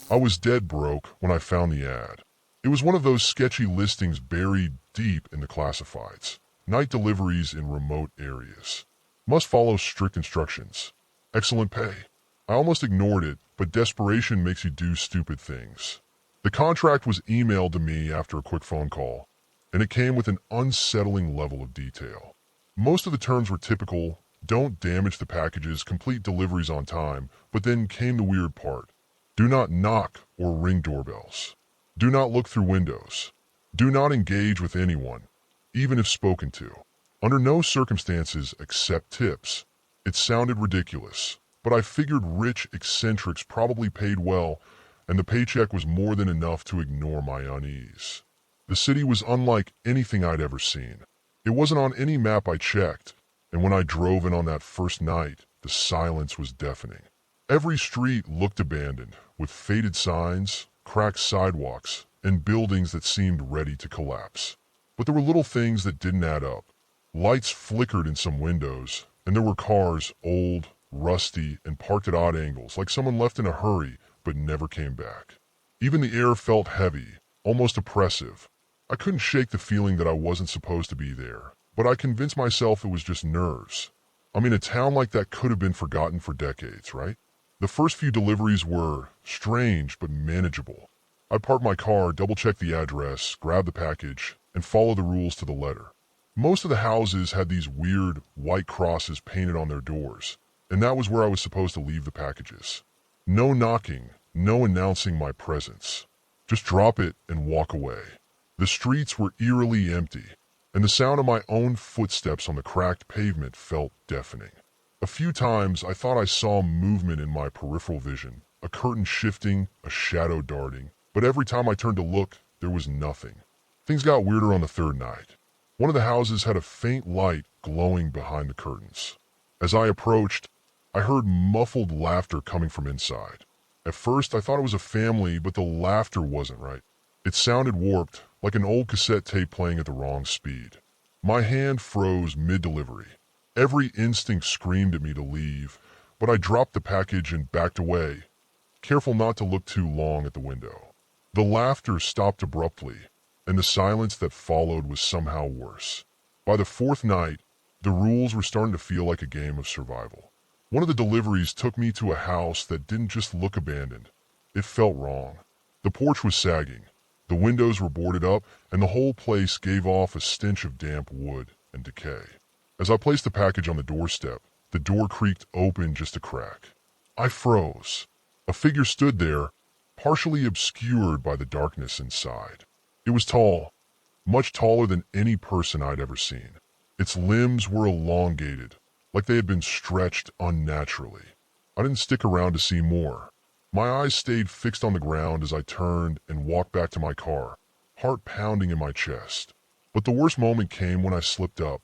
I was dead broke when I found the ad. It was one of those sketchy listings buried deep in the classifieds. Night deliveries in remote areas. Must follow strict instructions. Excellent pay. I almost ignored it, but desperation makes you do stupid things. The contract was emailed to me after a quick phone call, and it came with an unsettling level of detail. Most of the terms were typical: don't damage the packages, complete deliveries on time, but then came the weird part. Do not knock or ring doorbells. Do not look through windows. Do not engage with anyone, even if spoken to. Under no circumstances accept tips. It sounded ridiculous, but I figured rich eccentrics probably paid well, and the paycheck was more than enough to ignore my unease. The city was unlike anything I'd ever seen. It wasn't on any map I checked, and when I drove in on that first night, the silence was deafening. Every street looked abandoned, with faded signs, cracked sidewalks, and buildings that seemed ready to collapse. But there were little things that didn't add up. Lights flickered in some windows, and there were cars, old, rusty, and parked at odd angles, like someone left in a hurry but never came back. Even the air felt heavy, almost oppressive. I couldn't shake the feeling that I wasn't supposed to be there, but I convinced myself it was just nerves. I mean, a town like that could have been forgotten for decades, right? The first few deliveries were strange but manageable. I'd park my car, double-check the address, grab the package, and follow the rules to the letter. Most of the houses had these weird white crosses painted on their doors, and that was where I was supposed to leave the packages. No knocking, no announcing my presence. Just drop it and walk away. The streets were eerily empty, and the sound of my own footsteps on the cracked pavement felt deafening. A few times I thought I saw movement in my peripheral vision, a curtain shifting, a shadow darting, but every time I turned to look, there was nothing. Things got weirder on the third night. One of the houses had a faint light glowing behind the curtains. As I approached, I heard muffled laughter coming from inside. At first, I thought it was a family, but the laughter wasn't right. It sounded warped, like an old cassette tape playing at the wrong speed. My hand froze mid-delivery. Every instinct screamed at me to leave, but I dropped the package and backed away, careful not to look too long at the window. The laughter stopped abruptly, and the silence that followed was somehow worse. By the fourth night, the rules were starting to feel like a game of survival. One of the deliveries took me to a house that didn't just look abandoned. It felt wrong. The porch was sagging, the windows were boarded up, and the whole place gave off a stench of damp wood and decay. As I placed the package on the doorstep, the door creaked open just a crack. I froze. A figure stood there, partially obscured by the darkness inside. It was tall, much taller than any person I'd ever seen. Its limbs were elongated, like they had been stretched unnaturally. I didn't stick around to see more. My eyes stayed fixed on the ground as I turned and walked back to my car, heart pounding in my chest. But the worst moment came when I slipped up.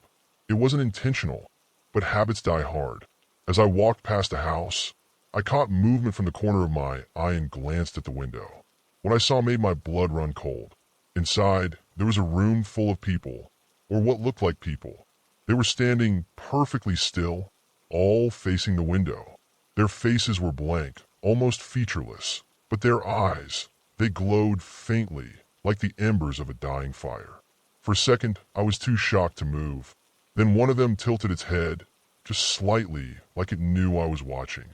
It wasn't intentional, but habits die hard. As I walked past the house, I caught movement from the corner of my eye and glanced at the window. What I saw made my blood run cold. Inside, there was a room full of people, or what looked like people. They were standing perfectly still, all facing the window. Their faces were blank, almost featureless, but their eyes, they glowed faintly, like the embers of a dying fire. For a second, I was too shocked to move. Then one of them tilted its head, just slightly, like it knew I was watching.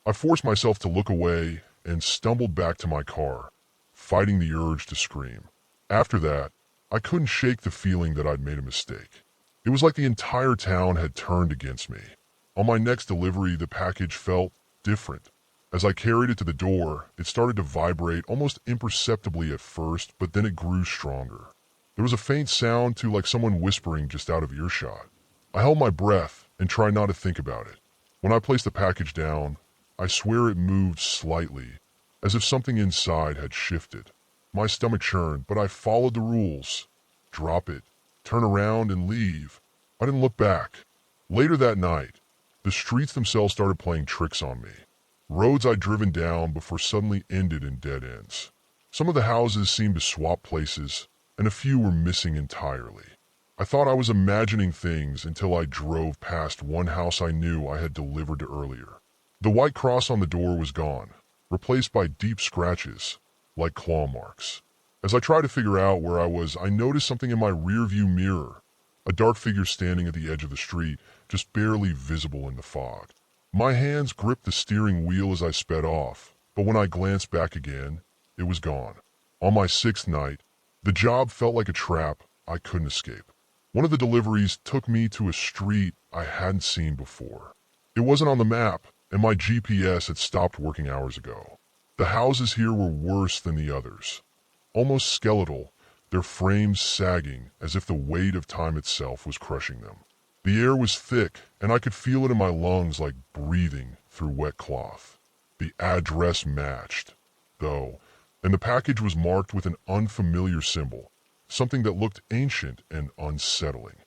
I forced myself to look away and stumbled back to my car, fighting the urge to scream. After that, I couldn't shake the feeling that I'd made a mistake. It was like the entire town had turned against me. On my next delivery, the package felt different. As I carried it to the door, it started to vibrate almost imperceptibly at first, but then it grew stronger. There was a faint sound too, like someone whispering just out of earshot. I held my breath and tried not to think about it. When I placed the package down, I swear it moved slightly, as if something inside had shifted. My stomach churned, but I followed the rules. Drop it, turn around, and leave. I didn't look back. Later that night, the streets themselves started playing tricks on me. Roads I'd driven down before suddenly ended in dead ends. Some of the houses seemed to swap places, and a few were missing entirely. I thought I was imagining things until I drove past one house I knew I had delivered to earlier. The white cross on the door was gone, replaced by deep scratches, like claw marks. As I tried to figure out where I was, I noticed something in my rearview mirror, a dark figure standing at the edge of the street, just barely visible in the fog. My hands gripped the steering wheel as I sped off, but when I glanced back again, it was gone. On my sixth night, the job felt like a trap I couldn't escape. One of the deliveries took me to a street I hadn't seen before. It wasn't on the map, and my GPS had stopped working hours ago. The houses here were worse than the others. Almost skeletal, their frames sagging as if the weight of time itself was crushing them. The air was thick, and I could feel it in my lungs like breathing through wet cloth. The address matched, though, and the package was marked with an unfamiliar symbol, something that looked ancient and unsettling.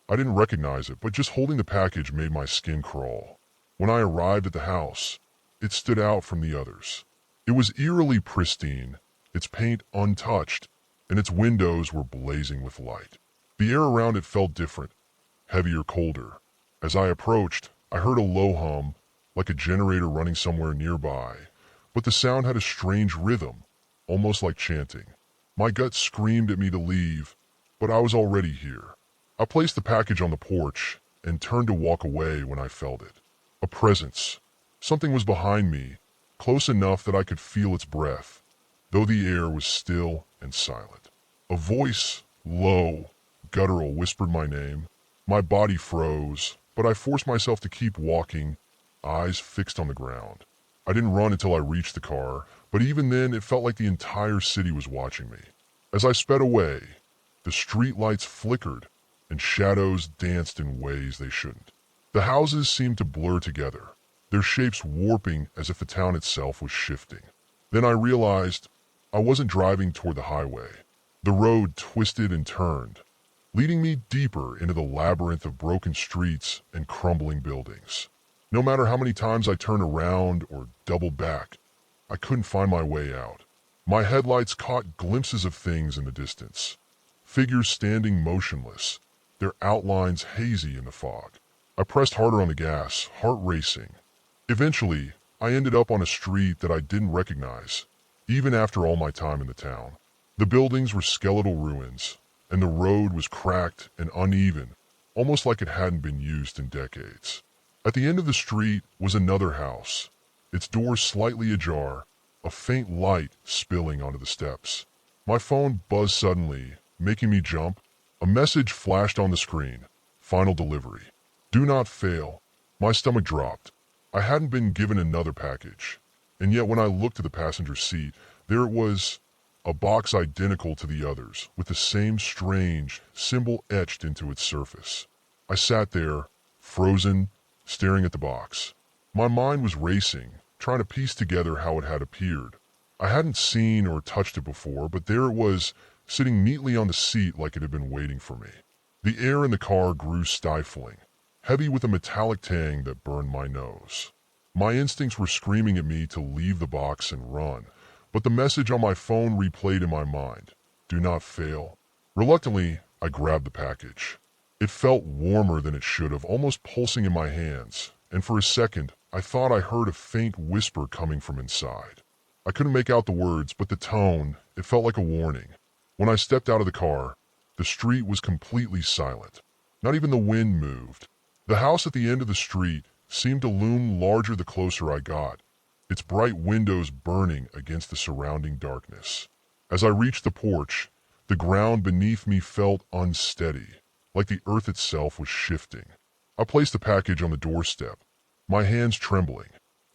I didn't recognize it, but just holding the package made my skin crawl. When I arrived at the house, it stood out from the others. It was eerily pristine, its paint untouched, and its windows were blazing with light. The air around it felt different, heavier, colder. As I approached, I heard a low hum, like a generator running somewhere nearby, but the sound had a strange rhythm, almost like chanting. My gut screamed at me to leave, but I was already here. I placed the package on the porch and turned to walk away when I felt it. A presence. Something was behind me, close enough that I could feel its breath, though the air was still and silent. A voice, low, guttural, whispered my name. My body froze, but I forced myself to keep walking, eyes fixed on the ground. I didn't run until I reached the car, but even then it felt like the entire city was watching me. As I sped away, the streetlights flickered and shadows danced in ways they shouldn't. The houses seemed to blur together, their shapes warping as if the town itself was shifting. Then I realized I wasn't driving toward the highway. The road twisted and turned, leading me deeper into the labyrinth of broken streets and crumbling buildings. No matter how many times I turned around or doubled back, I couldn't find my way out. My headlights caught glimpses of things in the distance. Figures standing motionless, their outlines hazy in the fog. I pressed harder on the gas, heart racing. Eventually, I ended up on a street that I didn't recognize, even after all my time in the town. The buildings were skeletal ruins, and the road was cracked and uneven, almost like it hadn't been used in decades. At the end of the street was another house, its door slightly ajar, a faint light spilling onto the steps. My phone buzzed suddenly, making me jump. A message flashed on the screen. Final delivery. Do not fail. My stomach dropped. I hadn't been given another package, and yet when I looked at the passenger seat, there it was, a box identical to the others, with the same strange symbol etched into its surface. I sat there, frozen, staring at the box. My mind was racing, trying to piece together how it had appeared. I hadn't seen or touched it before, but there it was, sitting neatly on the seat like it had been waiting for me. The air in the car grew stifling, heavy with a metallic tang that burned my nose. My instincts were screaming at me to leave the box and run, but the message on my phone replayed in my mind. Do not fail. Reluctantly, I grabbed the package. It felt warmer than it should have, almost pulsing in my hands, and for a second, I thought I heard a faint whisper coming from inside. I couldn't make out the words, but the tone, it felt like a warning. When I stepped out of the car, the street was completely silent. Not even the wind moved. The house at the end of the street seemed to loom larger the closer I got, its bright windows burning against the surrounding darkness. As I reached the porch, the ground beneath me felt unsteady, like the earth itself was shifting. I placed the package on the doorstep, my hands trembling.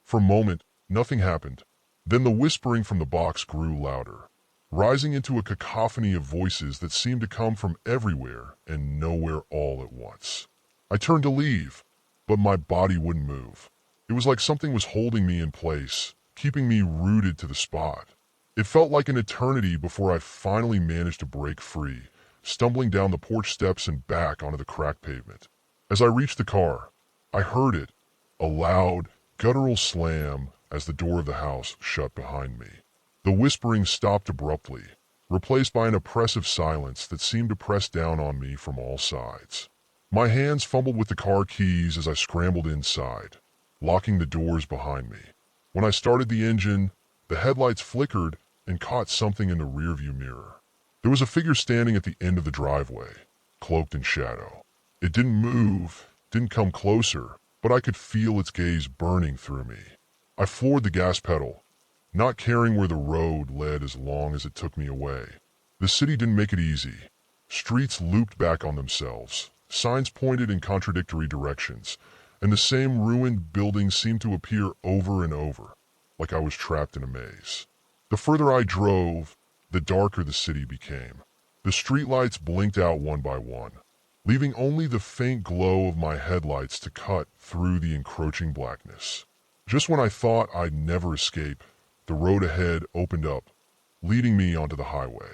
For a moment, nothing happened. Then the whispering from the box grew louder, rising into a cacophony of voices that seemed to come from everywhere and nowhere all at once. I turned to leave, but my body wouldn't move. It was like something was holding me in place, keeping me rooted to the spot. It felt like an eternity before I finally managed to break free, stumbling down the porch steps and back onto the cracked pavement. As I reached the car, I heard it, a loud, guttural slam as the door of the house shut behind me. The whispering stopped abruptly, replaced by an oppressive silence that seemed to press down on me from all sides. My hands fumbled with the car keys as I scrambled inside, locking the doors behind me. When I started the engine, The headlights flickered and caught something in the rearview mirror. There was a figure standing at the end of the driveway, cloaked in shadow. It didn't move, didn't come closer, but I could feel its gaze burning through me. I floored the gas pedal, not caring where the road led as long as it took me away. The city didn't make it easy. Streets looped back on themselves. Signs pointed in contradictory directions, and the same ruined buildings seemed to appear over and over, like I was trapped in a maze. The further I drove, the darker the city became. The streetlights blinked out one by one, leaving only the faint glow of my headlights to cut through the encroaching blackness. Just when I thought I'd never escape, the road ahead opened up, leading me onto the highway.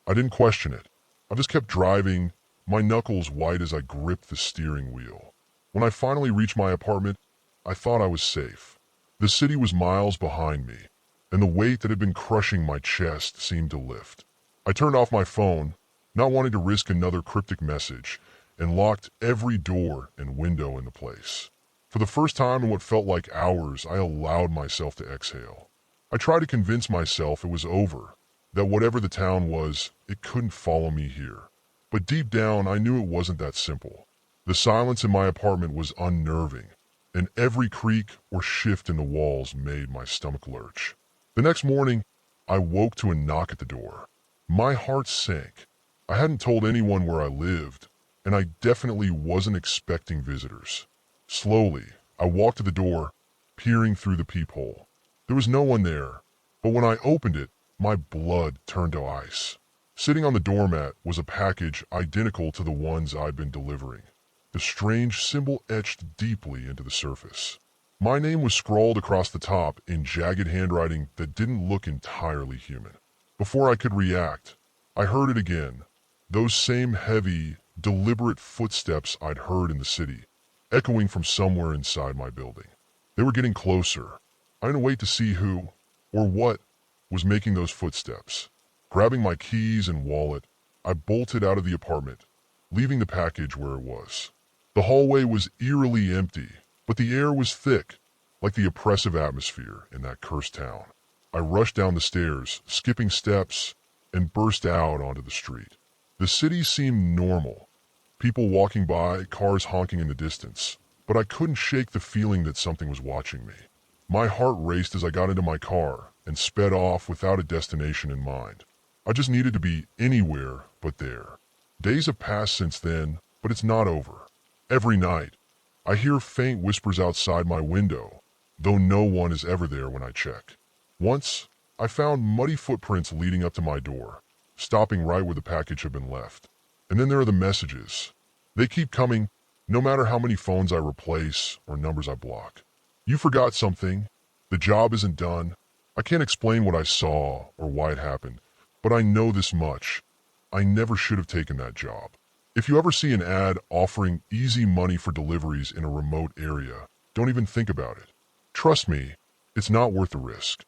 I didn't question it. I just kept driving, my knuckles white as I gripped the steering wheel. When I finally reached my apartment, I thought I was safe. The city was miles behind me, and the weight that had been crushing my chest seemed to lift. I turned off my phone, not wanting to risk another cryptic message, and locked every door and window in the place. For the first time in what felt like hours, I allowed myself to exhale. I tried to convince myself it was over, that whatever the town was, it couldn't follow me here. But deep down, I knew it wasn't that simple. The silence in my apartment was unnerving, and every creak or shift in the walls made my stomach lurch. The next morning, I woke to a knock at the door. My heart sank. I hadn't told anyone where I lived, and I definitely wasn't expecting visitors. Slowly, I walked to the door, peering through the peephole. There was no one there, but when I opened it, my blood turned to ice. Sitting on the doormat was a package identical to the ones I'd been delivering, the strange symbol etched deeply into the surface. My name was scrawled across the top in jagged handwriting that didn't look entirely human. Before I could react, I heard it again, those same heavy, deliberate footsteps I'd heard in the city, echoing from somewhere inside my building. They were getting closer. I didn't wait to see who, or what, was making those footsteps. Grabbing my keys and wallet, I bolted out of the apartment, leaving the package where it was. The hallway was eerily empty, but the air was thick, like the oppressive atmosphere in that cursed town. I rushed down the stairs, skipping steps, and burst out onto the street. The city seemed normal. People walking by, cars honking in the distance, but I couldn't shake the feeling that something was watching me. My heart raced as I got into my car and sped off without a destination in mind. I just needed to be anywhere but there. Days have passed since then, but it's not over. Every night, I hear faint whispers outside my window, though no one is ever there when I check. Once, I found muddy footprints leading up to my door, stopping right where the package had been left. And then there are the messages. They keep coming, no matter how many phones I replace or numbers I block. You forgot something. The job isn't done. I can't explain what I saw or why it happened, but I know this much. I never should have taken that job. If you ever see an ad offering easy money for deliveries in a remote area, don't even think about it. Trust me, it's not worth the risk.